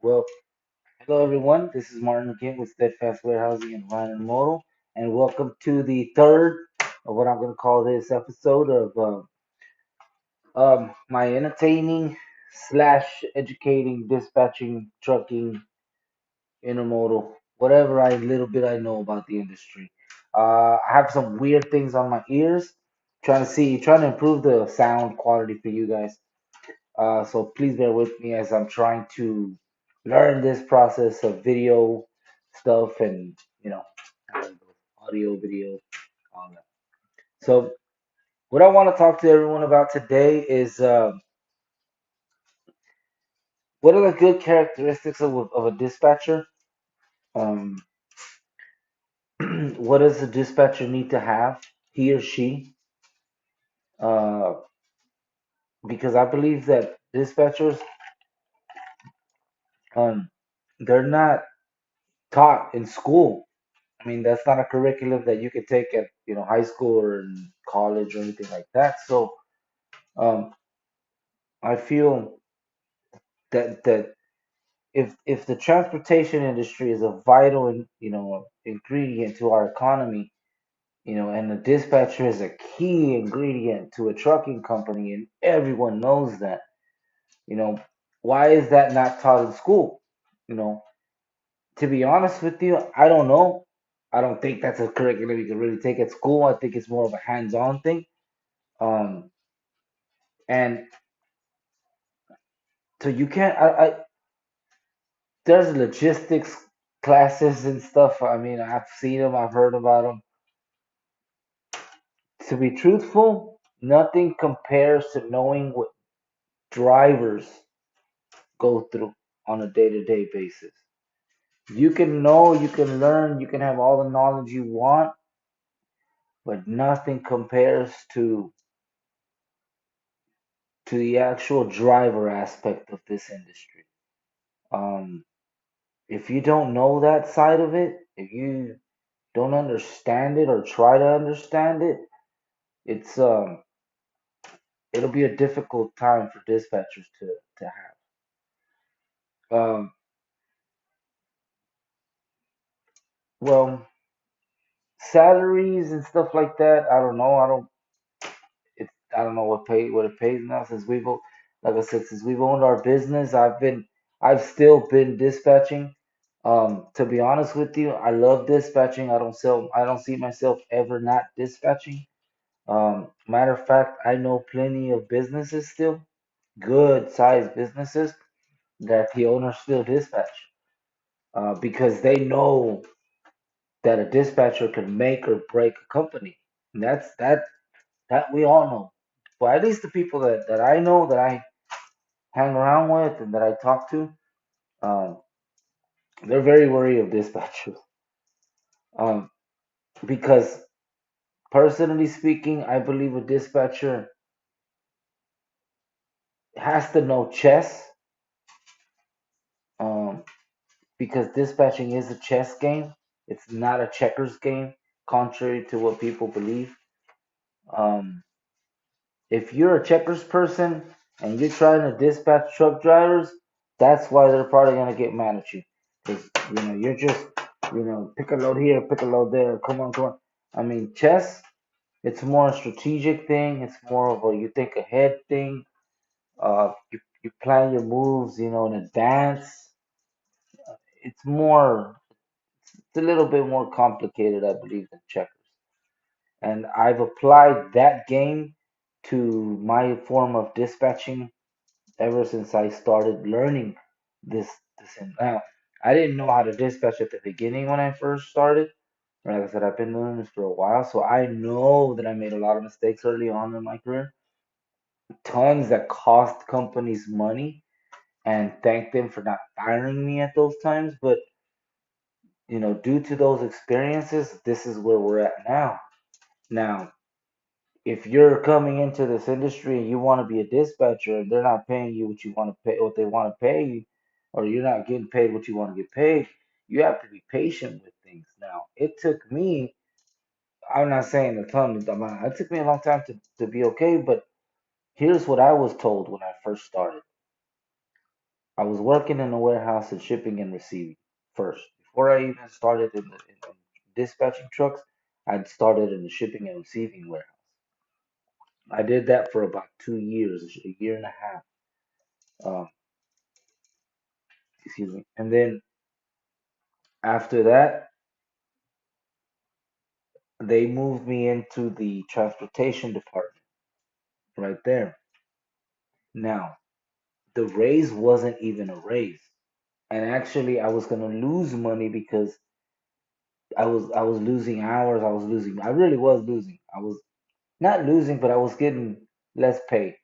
Well, hello everyone. This is Martin again with Steadfast Warehousing and Ryan and Modal, and welcome to the third of what I'm going to call this episode of my entertaining slash educating dispatching trucking intermodal whatever I little bit I know about the industry. I have some weird things on my ears, trying to improve the sound quality for you guys. So please bear with me as I'm trying to learn this process of video stuff and how it goes, audio, video, all that. So what I want to talk to everyone about today is what are the good characteristics of a dispatcher? Um, what does a dispatcher need to have, he or she? Uh, because I believe that dispatchers, um, they're not taught in school. I mean, that's not a curriculum that you could take at, high school or in college or anything like that. So, um, I feel that if the transportation industry is a vital, ingredient to our economy, and the dispatcher is a key ingredient to a trucking company, and everyone knows that, you know, why is that not taught in school? You know, to be honest with you, I don't know. I don't think that's a curriculum you can really take at school. I think it's more of a hands-on thing. Um, and so you can't. There's logistics classes and stuff. I mean, I've seen them. I've heard about them. To be truthful, nothing compares to knowing what drivers go through on a day-to-day basis. You can know, you can learn, you can have all the knowledge you want, but nothing compares to the actual driver aspect of this industry. Um, if you don't know that side of it, if you don't understand it or try to understand it, it's it'll be a difficult time for dispatchers to have. Well, salaries and stuff like that. I don't know. I don't know what it pays now since like I said, since we've owned our business. I've still been dispatching. To be honest with you, I love dispatching. I don't see myself ever not dispatching. Matter of fact, I know plenty of businesses still, good sized businesses that the owners still dispatch, because they know that a dispatcher can make or break a company. And that we all know. Well, at least the people that I know, that I hang around with and that I talk to, um, they're very wary of dispatchers. Um, because personally speaking, I believe a dispatcher has to know chess. Um, because dispatching is a chess game. It's not a checkers game, contrary to what people believe. Um, if you're a checkers person and you're trying to dispatch truck drivers, that's why they're probably gonna get mad at you. Because you're just pick a load here, pick a load there. Come on, come on. I mean, chess. It's more a strategic thing. It's more of a you think ahead thing. You plan your moves, in advance. It's more. It's a little bit more complicated, I believe, than checkers. And I've applied that game to my form of dispatching ever since I started learning this now. I didn't know how to dispatch at the beginning when I first started. Like I said, I've been doing this for a while, so I know that I made a lot of mistakes early on in my career. Tons that cost companies money, and thank them for not firing me at those times. But due to those experiences, this is where we're at now. Now, if you're coming into this industry and you want to be a dispatcher and they're not paying you what you want to pay, what they want to pay you, or you're not getting paid what you want to get paid, you have to be patient with things. Now, it took me, I'm not saying a ton of amount, it took me a long time to be okay, but here's what I was told when I first started. I was working in a warehouse and shipping and receiving first. Before I even started in dispatching trucks, I'd started in the shipping and receiving warehouse. I did that for about 2 years, a year and a half. Um, excuse me. And then after that, they moved me into the transportation department right there. Now, the raise wasn't even a raise. And actually, I was gonna lose money because I was losing hours. I was losing. I really was losing. I was not losing, but I was getting less pay.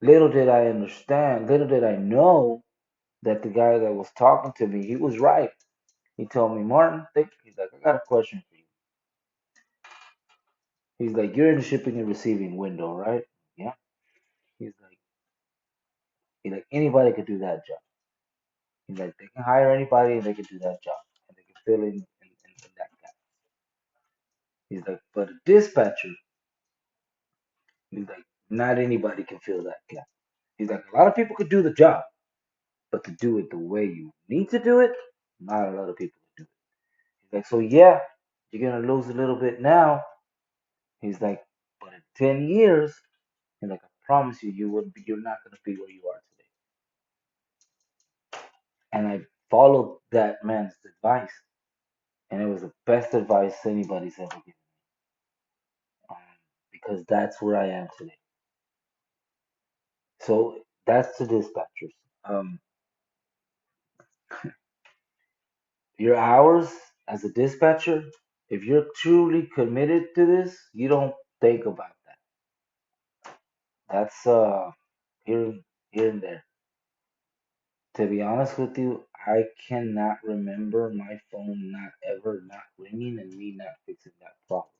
Little did I understand. Little did I know that the guy that was talking to me, he was right. He told me, Martin, he's like, I got a question for you. He's like, you're in the shipping and receiving window, right? Yeah. He's like, anybody could do that job. He's like, they can hire anybody and they can do that job and they can fill in that gap. He's like, but a dispatcher, he's like, not anybody can fill that gap. He's like, a lot of people could do the job, but to do it the way you need to do it, not a lot of people could do it. He's like, so yeah, you're gonna lose a little bit now. He's like, but in 10 years, he's like, I promise you, you're not gonna be where you are today. And I followed that man's advice, and it was the best advice anybody's ever given, um, because that's where I am today. So that's the dispatchers. Um, your hours as a dispatcher, if you're truly committed to this, you don't think about that. That's here here and there. To be honest with you, I cannot remember my phone not ever not ringing and me not fixing that problem,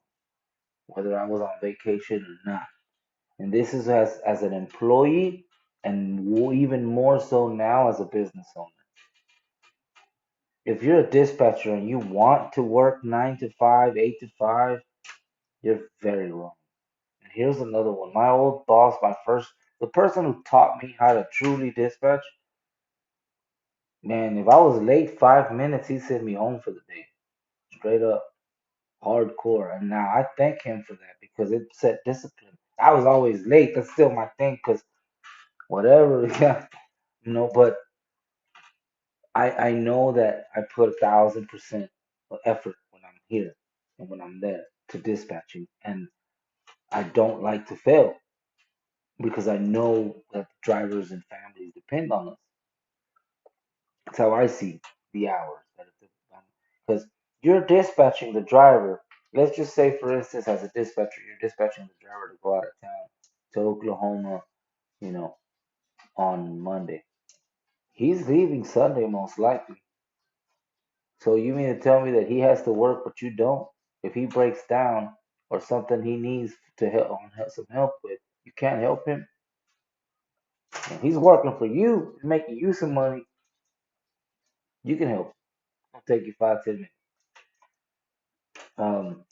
whether I was on vacation or not. And this is as an employee, and even more so now as a business owner. If you're a dispatcher and you want to work 9 to 5, 8 to 5, you're very wrong. And here's another one. My old boss, the person who taught me how to truly dispatch, man, if I was late 5 minutes, he sent me home for the day. Straight up, hardcore. And now I thank him for that because it set discipline. I was always late. That's still my thing because whatever, yeah, but I know that I put 1,000% of effort when I'm here and when I'm there to dispatching. And I don't like to fail because I know that drivers and families depend on us. That's how I see the hours. Because you're dispatching the driver. Let's just say, for instance, as a dispatcher, you're dispatching the driver to go out of town to Oklahoma, you know, on Monday. He's leaving Sunday most likely. So you mean to tell me that he has to work, but you don't? If he breaks down or something he needs to some help with, you can't help him. And he's working for you, making you some money. You can help. It'll take you 5, 10 minutes. Um,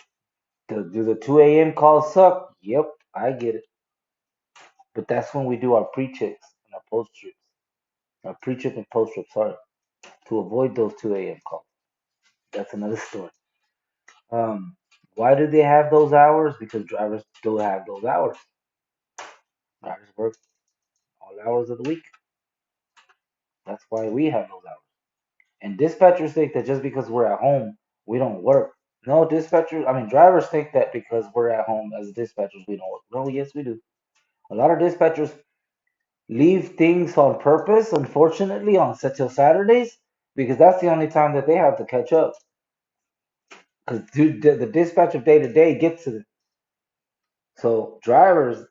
do the 2 a.m. calls suck? Yep, I get it. But that's when we do our pre-checks and our post-trips. Our pre-trip and post-trip, sorry, to avoid those 2 a.m. calls. That's another story. Um, why do they have those hours? Because drivers still have those hours. Drivers work all hours of the week. That's why we have those hours. And dispatchers think that just because we're at home, we don't work. No, drivers think that because we're at home as dispatchers, we don't work. No, yes, we do. A lot of dispatchers leave things on purpose, unfortunately, on till Saturdays, because that's the only time that they have to catch up. Because the dispatch of day to day gets to them. So drivers,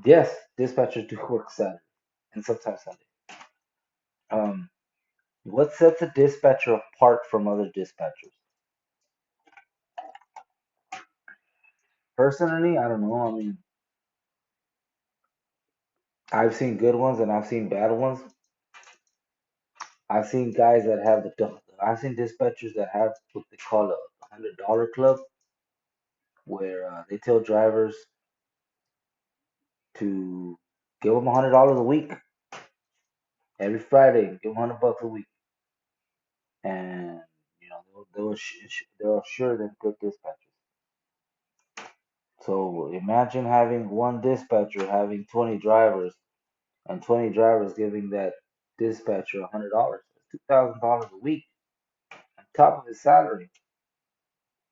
yes, dispatchers do work Saturday and sometimes Sunday. Um, what sets a dispatcher apart from other dispatchers? Personally, I don't know. I mean, I've seen good ones and I've seen bad ones. I've seen guys that have I've seen dispatchers that have what they call a $100 club, where they tell drivers to give them $100 a week, every Friday. Give them $100 a week, and they'll assure them good dispatchers. So imagine having one dispatcher having 20 drivers, and 20 drivers giving that dispatcher $100. That's $2,000 a week on top of his salary.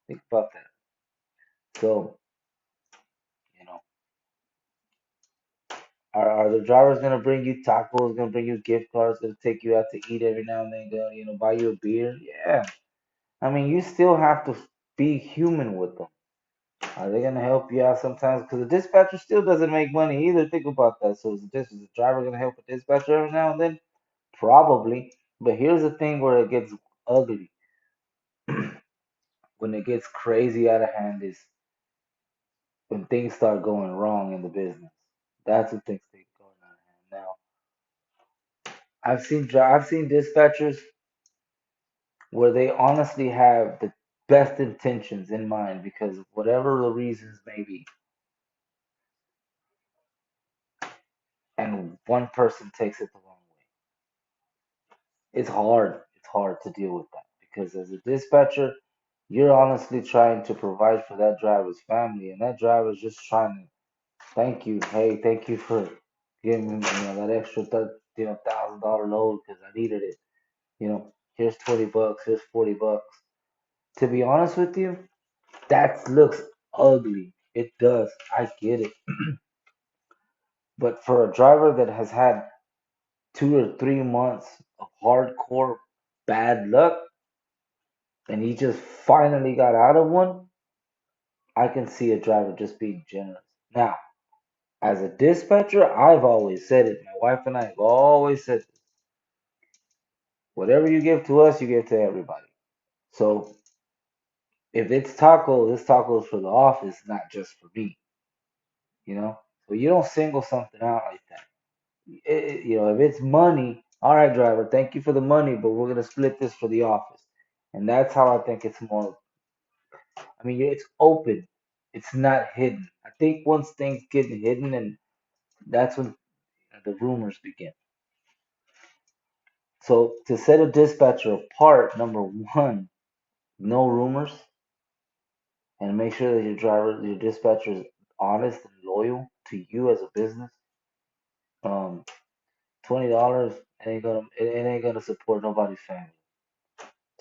Think about that. So, you know, are the drivers gonna bring you tacos, gonna bring you gift cards, gonna take you out to eat every now and then, gonna, buy you a beer? Yeah. I mean, you still have to be human with them. Are they gonna help you out sometimes? Because the dispatcher still doesn't make money either. Think about that. So is the driver gonna help a dispatcher every now and then? Probably. But here's the thing where it gets ugly. When it gets crazy out of hand is when things start going wrong in the business. That's when things start going out of hand. Now, I've seen dispatchers where they honestly have the best intentions in mind because whatever the reasons may be, and one person takes it the wrong way. It's hard. It's hard to deal with that because as a dispatcher, you're honestly trying to provide for that driver's family, and that driver's just trying to thank you. Hey, thank you for giving me, that extra $1,000 load because I needed it. Here's $20. Here's $40. To be honest with you, that looks ugly. It does. I get it. But for a driver that has had 2 or 3 months of hardcore bad luck and he just finally got out of one, I can see a driver just being generous. Now, as a dispatcher, I've always said it. My wife and I have always said this. Whatever you give to us, you give to everybody. So if it's tacos, it's tacos for the office, not just for me. You know, so you don't single something out like that. If it's money, all right, driver, thank you for the money, but we're gonna split this for the office, and that's how I think it's more. I mean, it's open, it's not hidden. I think once things get hidden, and that's when the rumors begin. So to set a dispatcher apart, number one, no rumors, and make sure that your dispatcher is honest and loyal to you as a business. Um, $20 it ain't gonna support nobody's family.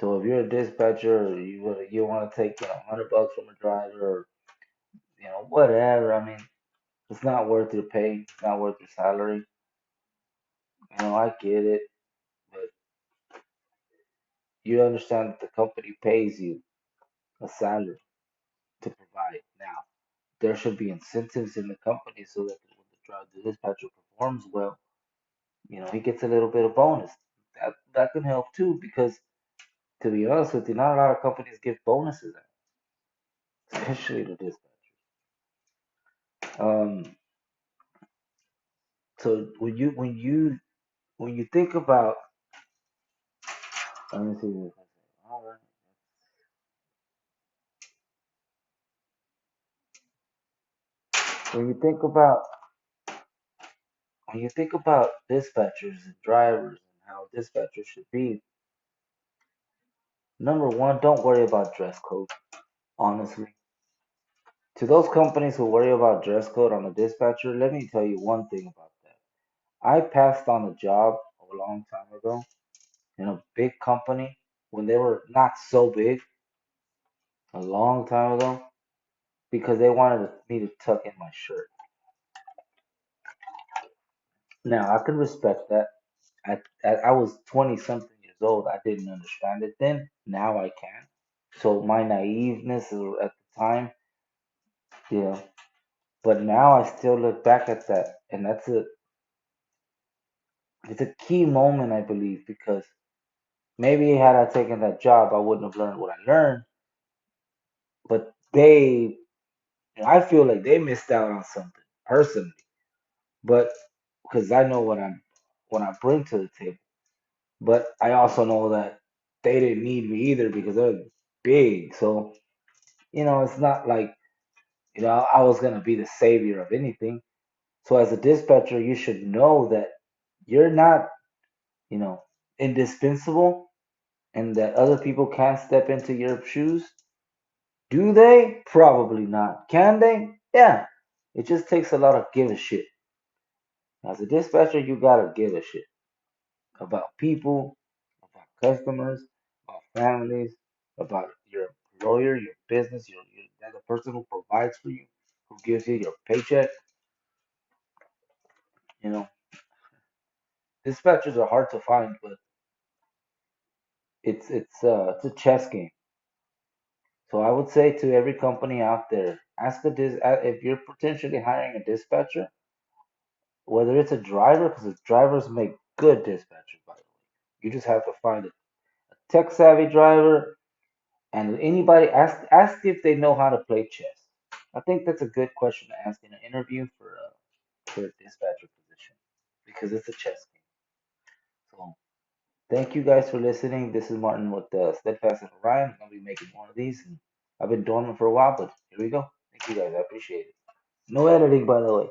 So if you're a dispatcher, you want to take $100 from a driver, or whatever. I mean, it's not worth your pay. It's not worth your salary. I get it, but you understand that the company pays you a salary to provide. Now, there should be incentives in the company so that when the dispatcher performs well, he gets a little bit of bonus. That can help too, because to be honest with you, not a lot of companies give bonuses out, especially the dispatch. Um, so when you think about, let me see this. All right. When you think about when you think about dispatchers and drivers and how dispatchers should be, number one, don't worry about dress code. Honestly, to those companies who worry about dress code on a dispatcher, let me tell you one thing about that. I passed on a job a long time ago in a big company when they were not so big, a long time ago, because they wanted me to tuck in my shirt. Now I can respect that. I was 20 something years old. I didn't understand it then. Now I can. So my naiveness at the time, yeah. But now I still look back at that, and it's a key moment, I believe, because maybe had I taken that job, I wouldn't have learned what I learned. But I feel like they missed out on something personally. But because I know what I bring to the table. But I also know that they didn't need me either because they're big. So it's not like I was gonna be the savior of anything. So as a dispatcher, you should know that you're not. you know, indispensable and that other people can't step into your shoes? Do they? Probably not. Can they? Yeah. It just takes a lot of give a shit. As a dispatcher, you gotta give a shit about people, about customers, about families, about your employer, your business, the person who provides for you, who gives you your paycheck. You know, dispatchers are hard to find, but it's a chess game. So I would say to every company out there, if you're potentially hiring a dispatcher, whether it's a driver, because drivers make good dispatchers, by the way. You just have to find a tech savvy driver, and anybody ask if they know how to play chess. I think that's a good question to ask in an interview for a dispatcher position because it's a chess game. So thank you guys for listening. This is Martin with Steadfast and Orion. I'll be making more of these, and I've been dormant for a while, but here we go. Thank you guys. I appreciate it. No editing, by the way.